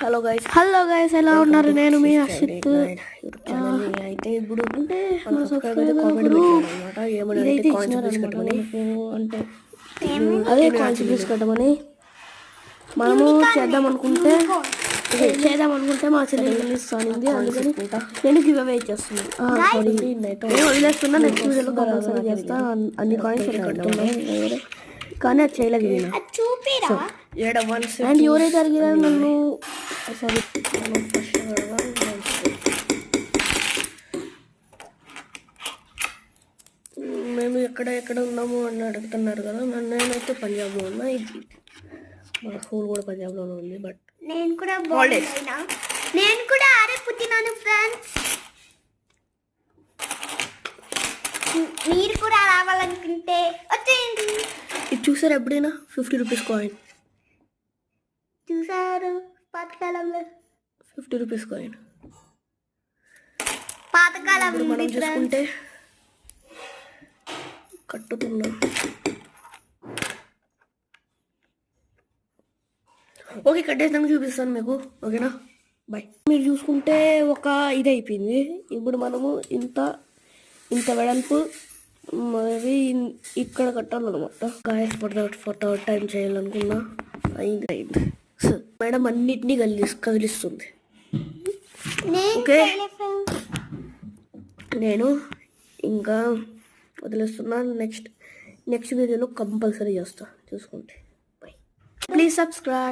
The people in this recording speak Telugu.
హలో గైస్ ఎలా ఉన్నారు? నేను మీ హర్షిత్. అయితే ఇప్పుడు ఇదైతే ఇచ్చినారనమాట అంటే అదే కాన్సెప్ట్స్ కట్టమని మనము చేద్దాం అనుకుంటే మా చెల్లెలు ఇస్తానింది, అందుకని నేను గివ్ అవే ఇచ్చేస్తున్నాను. నేను వదిలేస్తున్నా, నెక్స్ట్ వీడియోలో కంపల్సరీ చేస్తా. అన్ని కాయిన్స్ కడుతున్నాను కానీ అది చేయలేదు. అండ్ ఎవరైతే అడిగారో నన్ను సారీ మేము ఎక్కడ ఉన్నాము అని అడుగుతున్నారు కదా. నేనైతే పంజాబ్లో ఉన్నా, మా స్కూల్ కూడా పంజాబ్లోనే ఉంది. బట్ నేను కూడా ఆడే పుట్టినాను ఫ్రెండ్స్. మీరు కూడా రావాలనుకుంటే వచ్చేయండి. ఇది చూసారు ఎప్పుడైనా? 50 రూపీస్ కాయిన్ చూసారు? పాతకాలంలో 50 రూపీస్ కాయిన్. పాతకాలం మనం చూసుకుంటే కట్టుతున్నాం. ఓకే, కట్టేసినాక చూపిస్తాను మీకు, ఓకేనా? బాయ్. మీరు చూసుకుంటే ఒక ఇది అయిపోయింది. ఇప్పుడు మనము ఇంత వెడల్పు మరి ఇక్కడ కట్టాలన్నమాట. గాయస్ ఫర్ థర్డ్ టైం చేయాలనుకున్నా. అయింది. మేడం అన్నిటినీ కదిలిస్తుంది. ఓకే, నేను ఇంకా వదిలేస్తున్నాను. నెక్స్ట్ వీడియోలో కంపల్సరీ చేస్తా, చూసుకుంటే. బాయ్. Please subscribe.